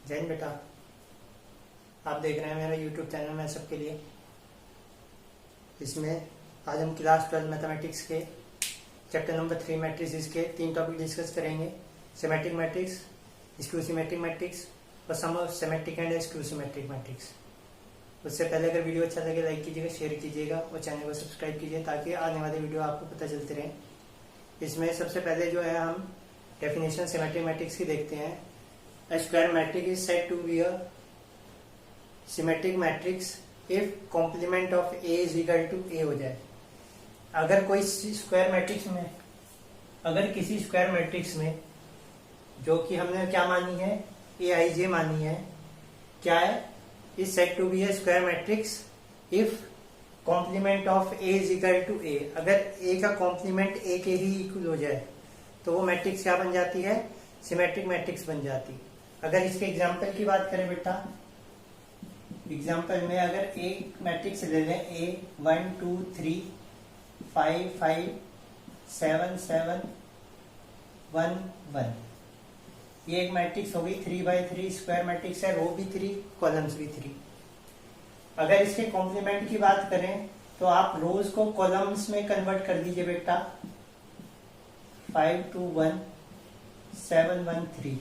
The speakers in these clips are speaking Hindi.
जैन बेटा, आप देख रहे हैं मेरा यूट्यूब चैनल में सबके लिए। इसमें आज हम क्लास 12 मैथमेटिक्स के चैप्टर नंबर 3 मैट्रिसेस के 3 टॉपिक डिस्कस करेंगे। Symmetric matrix, skew symmetric matrix और sum of symmetric and skew symmetric matrix. उससे पहले अगर वीडियो अच्छा लगे लाइक कीजिएगा, शेयर कीजिएगा और चैनल को सब्सक्राइब कीजिए ताकि आने वाले वीडियो आपको पता चलते रहे। इसमें सबसे पहले जो है हम डेफिनेशन सिमेट्रिक मैट्रिक्स की देखते हैं। A square matrix is said to be a symmetric matrix if complement of A is equal to A हो जाए। अगर कोई स्क्वायर मैट्रिक्स में, अगर किसी स्क्वायर मैट्रिक्स में जो कि हमने क्या मानी है, Aij मानी है, क्या है, is said to be a square matrix if complement of A is equal to A। अगर A का कॉम्प्लीमेंट A के ही इक्वल हो जाए तो वो मैट्रिक्स क्या बन जाती है, सिमेट्रिक मैट्रिक्स बन जाती है। अगर इसके एग्जाम्पल की बात करें बेटा, एग्जाम्पल में अगर एक मैट्रिक्स ले लें A 1 2 3 5 5 7 7 1 1, ये एक मैट्रिक्स होगी 3x3 स्क्वायर मैट्रिक्स है, रो भी 3 कॉलम्स भी 3। अगर इसके कॉम्प्लीमेंट की बात करें तो आप रोज को कॉलम्स में कन्वर्ट कर दीजिए बेटा, 5 2 1 7 1 3।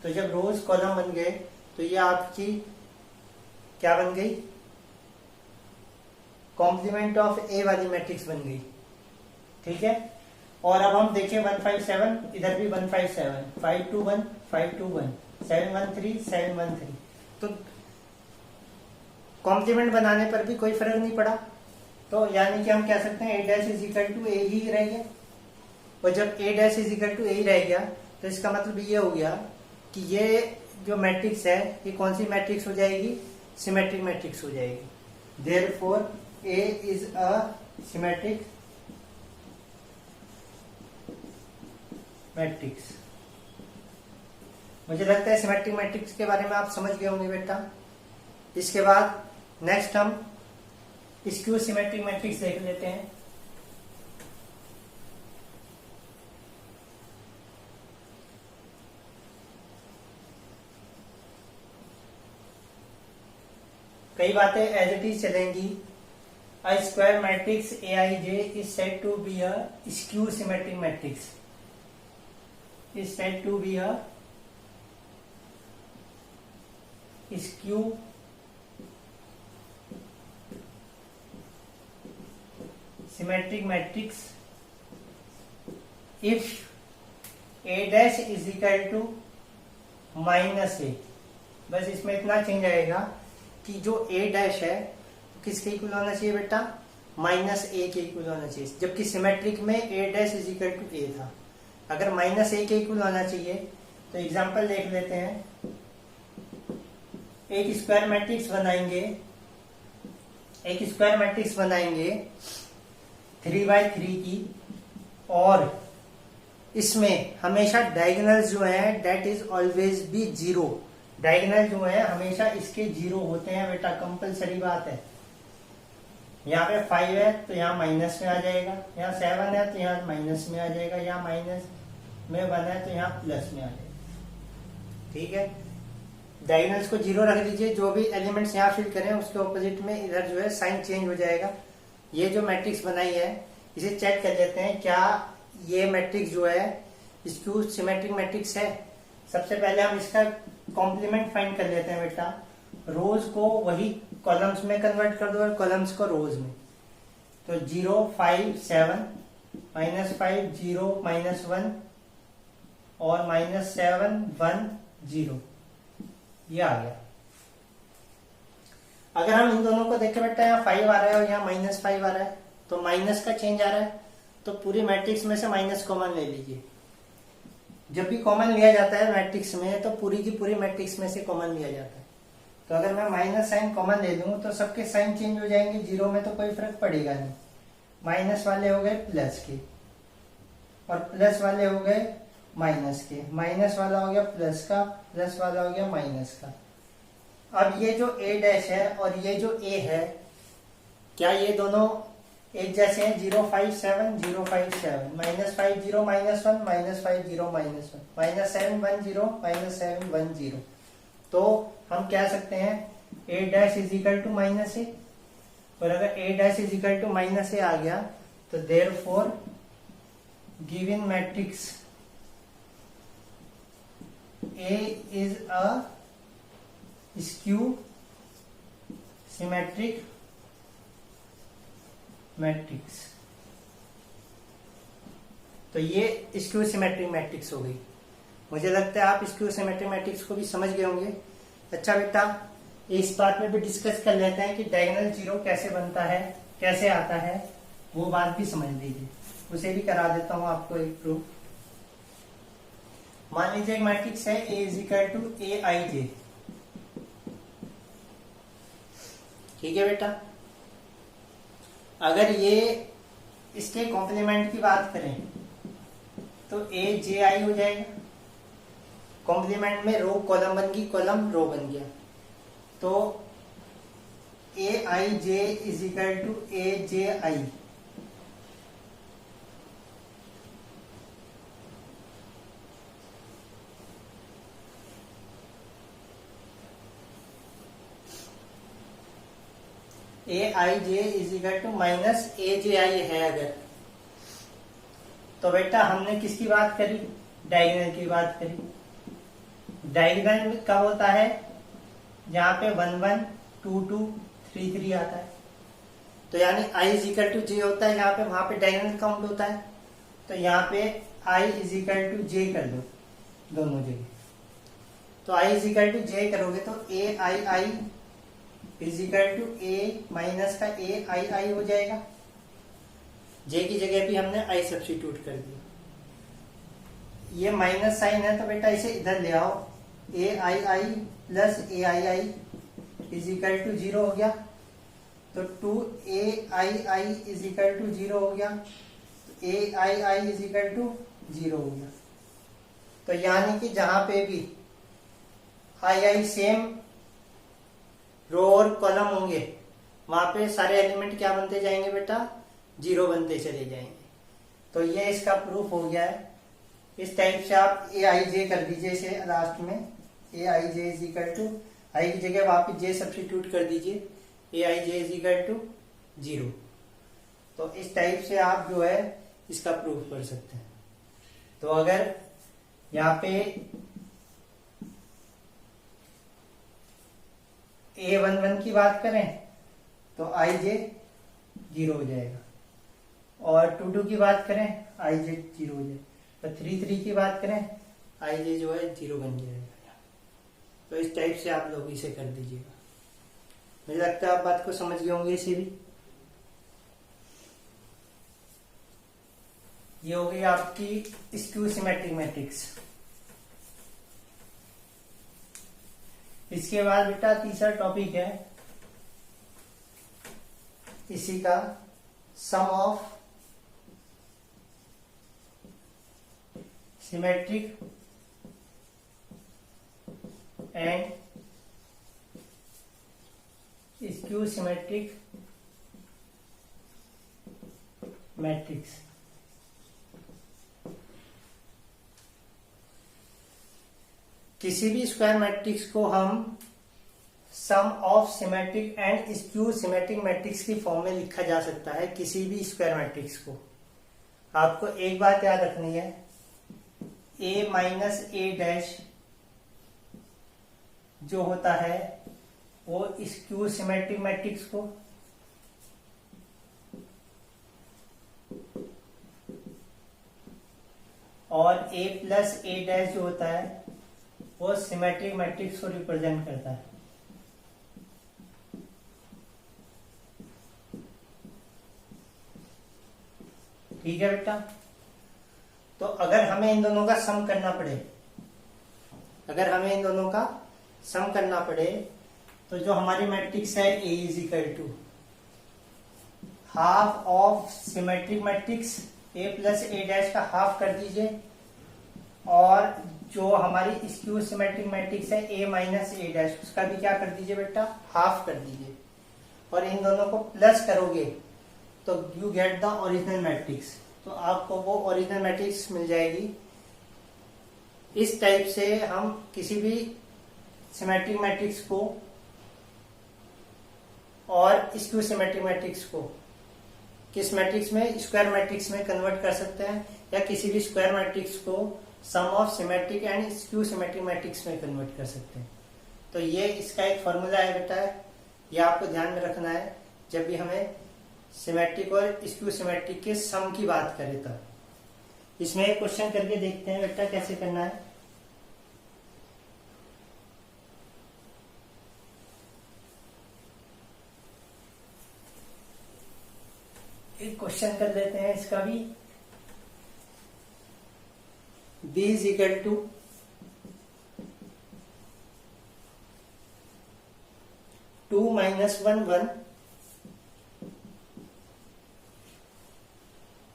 तो जब रोज कॉलम बन गए तो ये आपकी क्या बन गई, कॉम्प्लीमेंट ऑफ ए वाली मैट्रिक्स बन गई। ठीक है। और अब हम देखें 157, इधर भी 157, 5 2 1 5 2 1 7 1 3 7 1 3। तो कॉम्प्लीमेंट बनाने पर भी कोई फर्क नहीं पड़ा, तो यानी कि हम कह सकते हैं A' इज इक्वल टू ए ही रह गया। और जब A' इज इक्वल टू ए ही रह गया तो इसका मतलब ये हो गया कि ये जो मैट्रिक्स है ये कौन सी मैट्रिक्स हो जाएगी, सिमेट्रिक मैट्रिक्स हो जाएगी। Therefore A is a symmetric matrix. मुझे लगता है सिमेट्रिक मैट्रिक्स के बारे में आप समझ गए होंगे बेटा। इसके बाद नेक्स्ट हम स्क्यू सिमेट्रिक मैट्रिक्स देख लेते हैं। कई बातें एज इट इज चलेंगी। A square matrix Aij is said to be a skew symmetric matrix, is said to be a skew symmetric matrix if A' is equal to -A। बस इसमें इतना चेंज आएगा कि जो A' है किसके इक्वल होना चाहिए बेटा, -A के इक्वल होना चाहिए। जबकि सिमेट्रिक में A' is equal to A था। अगर -A के इक्वल होना चाहिए तो एग्जांपल देख लेते हैं। एक स्क्वायर मैट्रिक्स बनाएंगे 3x3 की, और इसमें हमेशा डायगोनल जो है that is always be 0। Diagonal जो है हमेशा इसके 0 होते हैं बेटा, कंपलसरी बात है। यहाँ पे 5 है तो यहाँ माइनस में आ जाएगा, यहाँ 7 है तो यहाँ माइनस में आ जाएगा, यहाँ माइनस में 1 है तो यहाँ प्लस में आ जाएगा। ठीक है। डायगोनल्स को 0 रख दीजिए, जो भी एलिमेंट्स यहाँ फिल करें उसके ऑपोजिट में इधर जो है साइन चेंज हो जाएगा। ये जो मैट्रिक्स बनाई है इसे चेक कर लेते हैं, क्या ये मैट्रिक्स जो है स्क्यू सिमेट्रिक मैट्रिक्स है। सबसे पहले हम इसका कॉम्प्लीमेंट फाइंड कर लेते हैं बेटा। रोज को वही कॉलम्स में कन्वर्ट कर दो और कॉलम्स को रोज में। तो 0 5 7 -5 0 -1 और -7 1 0, ये आ गया। अगर हम इन दोनों को देखें बेटा, यहाँ 5 आ रहा है और यहाँ -5 आ रहा है, तो माइनस का चेंज आ रहा है, तो पूरी मैट्रिक्स में से माइनस कॉमन ले लीजिए। जब भी कॉमन लिया जाता है मैट्रिक्स में तो पूरी की पूरी मैट्रिक्स में से कॉमन लिया जाता है। तो अगर मैं माइनस साइन कॉमन ले लूं तो सबके साइन चेंज हो जाएंगे, 0 में तो कोई फर्क पड़ेगा नहीं। माइनस वाले हो गए प्लस के और प्लस वाले हो गए माइनस के, माइनस वाला हो गया प्लस का, प्लस वाला हो गया माइनस का। अब ये जो A' है और ये जो A है, क्या ये दोनों एक जैसे हैं? 0 5 7 0 5 7 -5 0 -1 -5 0 -1 -7 1 0 -7 1 0। तो हम कह सकते हैं A dash is equal to minus A, और अगर A dash is equal to minus A आ गया तो therefore given matrix A is a skew symmetric matrix. तो ये स्क्यू सिमेट्रिक मैट्रिक्स हो गई। मुझे लगता है आप स्क्यू सिमेट्रिक मैट्रिक्स को भी समझ गए होंगे। अच्छा बेटा, इस बात में भी डिस्कस कर लेते हैं कि डायगोनल जीरो कैसे बनता है, कैसे आता है, वो बात भी समझ लीजिए। उसे भी करा देता हूं आपको एक प्रूफ। मान लीजिए एक मैट्रिक्स है A is equal to A I जे। ठीक है बेटा, अगर ये इसके कॉम्प्लीमेंट की बात करें तो ए जे आई हो जाएगा। कॉम्प्लीमेंट में रो कॉलम बन गई, कॉलम रो बन गया। तो A I J is equal to A J I. A I J is equal to minus A J I है अगर, तो बेटा हमने किसकी बात करी, डायगोनल की बात करी। डायगोनल कब होता है, जहां पे 1 1 2 2 3 3 आता है। तो यानी i इज इक्वल टू जे होता है यहाँ पे, वहां पे डायगोनल काउंट होता है। तो यहाँ पे i is equal to J कर लो दोनों जगह। तो i is equal to J करोगे तो A I I is equal to A minus का ए आई आई हो जाएगा। जे की जगह भी हमने आई सब्स्टिट्यूट कर दिया। ये माइनस साइन है तो बेटा इसे इधर ले आओ, A I I plus A I I is equal to 0 हो गया। तो 2 A I I is equal to 0 हो गया। तो A I I is equal to 0 हो गया। तो यानी कि जहां पे भी आई आई सेम रो और कॉलम होंगे वहां पे सारे एलिमेंट क्या बनते जाएंगे बेटा, 0 बनते चले जाएंगे। तो ये इसका प्रूफ हो गया है। इस टाइप से आप ए आई जे कर दीजिए इसे लास्ट में, ए I J is equal to आई की जगह वापिस जे सब्स्टिट्यूट कर दीजिए, ए I J is equal to 0। तो इस टाइप से आप जो है इसका प्रूफ कर सकते हैं। तो अगर यहाँ पे A11 की बात करें तो आई जे 0 हो जाएगा, और 2 2 की बात करें आई जे 0 हो जाएगा, तो 3 3 की बात करें आई जे जो है 0 बन जाएगा। तो इस टाइप से आप लोग इसे कर दीजिएगा। मुझे लगता है आप बात को समझ गए होंगे इसे भी। ये हो गई आपकी स्क्यू सिमेट्रिक मैट्रिक्स। इसके बाद बेटा तीसरा टॉपिक है इसी का, sum of symmetric and skew symmetric matrix. किसी भी स्क्वायर मैट्रिक्स को हम sum of symmetric and skew symmetric matrix की फॉर्म में लिखा जा सकता है। किसी भी स्क्वायर मैट्रिक्स को आपको एक बात याद रखनी है, ए माइनस ए डैश जो होता है वो स्क्यू सिमेट्रिक मैट्रिक्स को, और ए प्लस ए डैश जो होता है वो सिमेट्रिक मैट्रिक्स को रिप्रेजेंट करता है। ठीक है बेटा, तो अगर हमें इन दोनों का सम करना पड़े, अगर हमें इन दोनों का सम करना पड़े तो जो हमारी मैट्रिक्स है A is equal to half of symmetric matrix, A plus A dash का हाफ कर दीजिए, और जो हमारी स्क्यू सिमेट्रिक मैट्रिक्स है ए माइनस ए डैश उसका भी क्या कर दीजिए बेटा, हाफ कर दीजिए, और इन दोनों को प्लस करोगे तो you get the original matrix. तो आपको वो ओरिजिनल मैट्रिक्स मिल जाएगी। इस टाइप से हम किसी भी सिमेट्रिक मैट्रिक्स को और स्क्यू सिमेट्रिक मैट्रिक्स को किस मैट्रिक्स में, स्क्वायर मैट्रिक्स में कन्वर्ट कर सकते हैं, या किसी भी स्क्वायर मैट्रिक्स को sum of symmetric and skew symmetric matrix में कन्वर्ट कर सकते हैं। तो ये इसका एक फॉर्मूला है बेटा, ये आपको ध्यान में रखना है जब भी हमें सिमेट्रिक और स्क्यू सिमेट्रिक के सम की बात करें तब। इसमें एक क्वेश्चन करके देखते हैं बेटा कैसे करना है। एक क्वेश्चन कर लेते हैं इसका भी। b इज इक्वल टू 2 - 1 1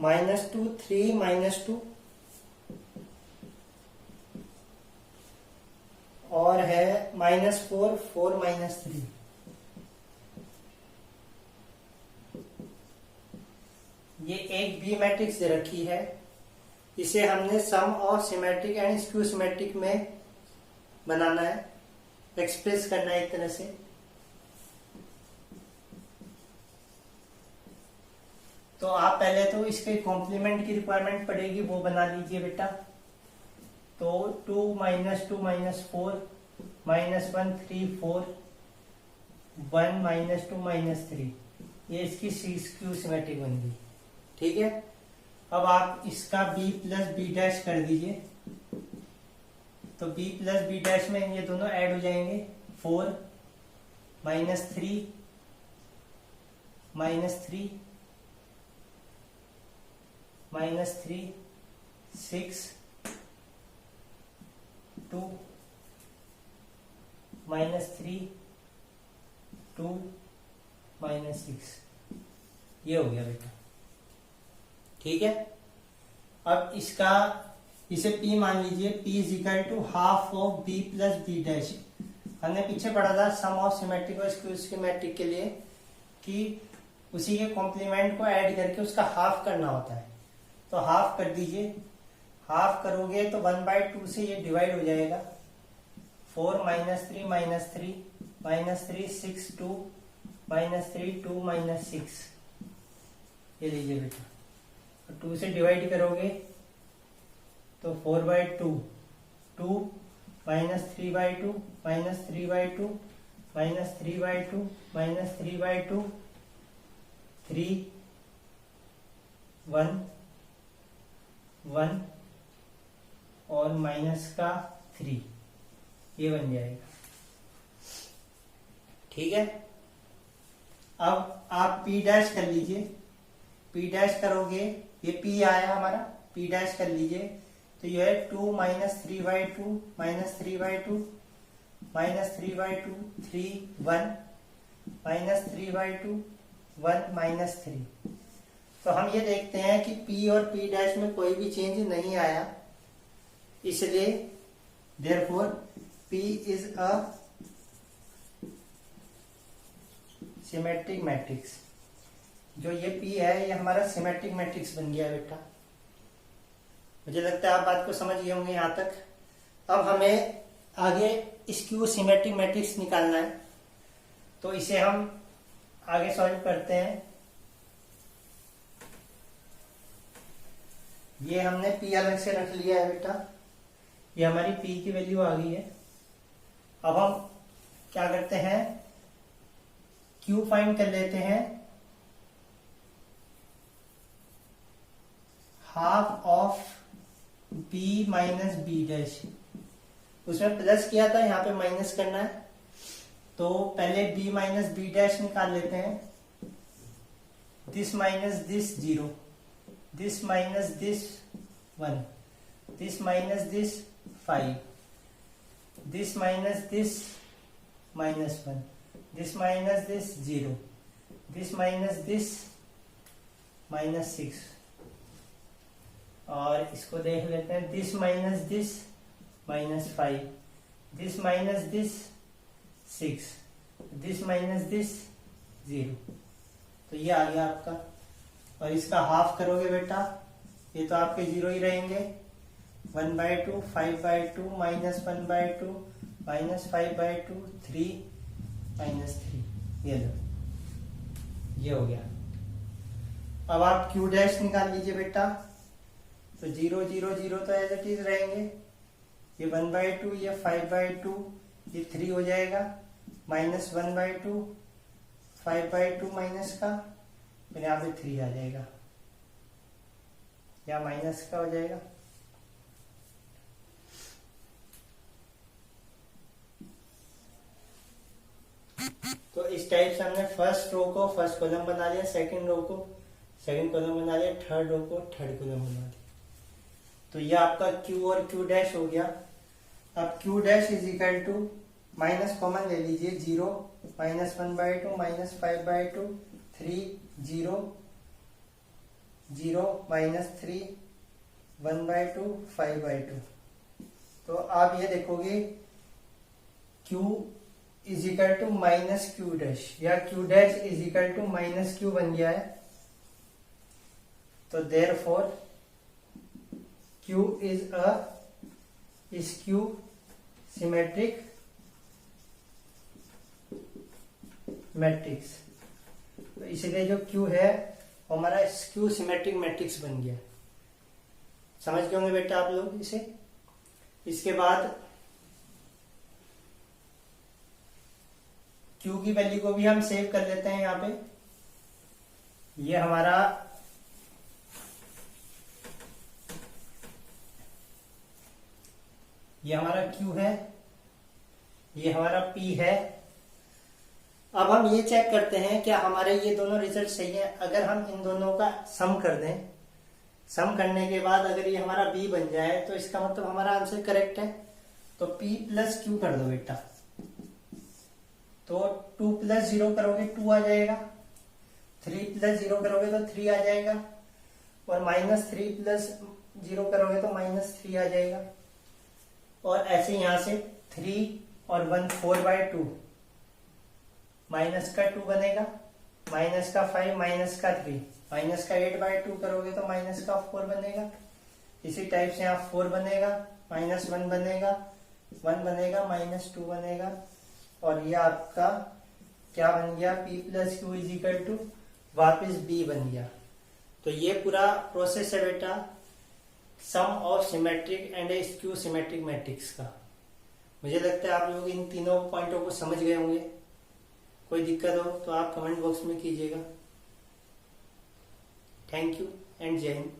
-2 3 -2 और है -4 4 -3। ये एक बी मैट्रिक्स दे रखी है, इसे हमने sum of symmetric and skew symmetric में बनाना है, एक्सप्रेस करना है एक तरह से। तो आप पहले तो इसके कॉम्प्लीमेंट की रिक्वायरमेंट पड़ेगी, वो बना लीजिए बेटा। तो 2 - 2 - 4 -1 3 4 1 -2 -3, ये इसकी स्क्यू सिमेट्रिक बन गई। ठीक है, अब आप इसका b प्लस बी डैश कर दीजिए। तो b प्लस बी डैश में ये दोनों ऐड हो जाएंगे। 4 -3 -3 -3 6 2 -3 2 -6, ये हो गया बेटा। ठीक है, अब इसका इसे p मान लीजिए। p is equal to half of b plus B dash. हमने पीछे पढ़ा था सम ऑफ सिमेट्रिक और स्क्यू सिमेट्रिक के लिए कि उसी के कॉम्प्लीमेंट को ऐड करके उसका हाफ करना होता है। तो हाफ कर दीजिए। हाफ करोगे तो 1/2 से ये डिवाइड हो जाएगा। 4 - 3 -3 6 2 -3 2 -6, ये लीजिए बेटा। 2 से डिवाइड करोगे तो 4/2 2 -3/2 -3/2 -3/2 -3/2 3 1 1 और माइनस का 3, ये बन जाएगा। ठीक है, अब आप p डैश कर लीजिए। p डैश करोगे, ये p आया हमारा, p डैश कर लीजिए। तो ये है 2 - 3/2 -3/2 -3/2 3 1 -3/2 1 -3। तो हम ये देखते हैं कि p और p डैश में कोई भी चेंज नहीं आया, इसलिए therefore p is a symmetric matrix. जो ये p है ये हमारा सिमेट्रिक मैट्रिक्स बन गया बेटा। मुझे लगता है आप बात को समझ गए होंगे यहां तक। अब हमें आगे स्क्यू सिमेट्रिक मैट्रिक्स निकालना है, तो इसे हम आगे सॉल्व करते हैं। ये हमने p अलग से रख लिया है बेटा, ये हमारी p की वैल्यू आ गई है। अब हम क्या करते हैं, q फाइंड कर लेते हैं। Half of b minus B dash, उसमें प्लस किया था, यहाँ पे माइनस करना है। तो पहले b माइनस बी डैश निकाल लेते हैं। This minus this 0, this minus this 1, this minus this 5, this minus this -1, this minus this 0, this minus this -6, और इसको देख लेते हैं। This minus this -5, this minus this 6, this minus this 0। तो ये आ गया आपका। और इसका हाफ करोगे बेटा, ये तो आपके 0 ही रहेंगे। 1/2 5/2 -1/2 -5/2 3 -3, ये लो, ये हो गया। अब आप Q डैश निकाल लीजिए बेटा। तो 0 0 0 तो एज इट इज रहेंगे, ये 1/2, ये 5/2, ये 3 हो जाएगा, -1/2, 5/2 माइनस का, फिर यहाँ पे 3 आ जाएगा, या माइनस का हो जाएगा। तो इस टाइप से हमने फर्स्ट रो को फर्स्ट कॉलम बना लिया, सेकंड रो को सेकंड कॉलम बना लिया, थर्ड रो को थर्ड कॉलम बना लिया। तो ये आपका Q और Q डैश हो गया। अब Q dash is equal to, minus common ले लीजिए, 0 -1/2 -5/2 3 0 0 -3 1/2 5/2। तो आप ये देखोगे Q is equal to -Q dash, या Q dash is equal to -Q बन गया है। तो therefore Q is a skew symmetric matrix. तो इसलिए जो Q है वो हमारा स्क्यू सिमेट्रिक मैट्रिक्स बन गया। समझ गए होंगे बेटा आप लोग इसे। इसके बाद Q की वैल्यू को भी हम सेव कर लेते हैं यहाँ पे। ये हमारा Q है, ये हमारा P है। अब हम ये चेक करते हैं क्या हमारे ये दोनों रिजल्ट सही है। अगर हम इन दोनों का सम कर दें, सम करने के बाद अगर ये हमारा B बन जाए तो इसका मतलब हमारा आंसर करेक्ट है। तो P प्लस Q कर दो बेटा। तो 2 + 0 करोगे 2 आ जाएगा, 3 + 0 करोगे तो 3 आ जाएगा, और -3 + 0 करोगे तो -3 आ जाएगा। और ऐसे यहां से 3 और 1 4/2, माइनस का 2 बनेगा, माइनस का 5, माइनस का 3, माइनस का 8/2 करोगे तो माइनस का 4 बनेगा। इसी टाइप से यहाँ 4 बनेगा, -1 बनेगा, 1 बनेगा, -2 बनेगा, और ये आपका क्या बन गया, P + Q is equal to वापिस B बन गया। तो ये पूरा प्रोसेस है बेटा sum of symmetric and skew symmetric matrix का। मुझे लगता है आप लोग इन तीनों पॉइंटों को समझ गए होंगे। कोई दिक्कत हो तो आप कमेंट बॉक्स में कीजिएगा। थैंक यू एंड जय हिंद।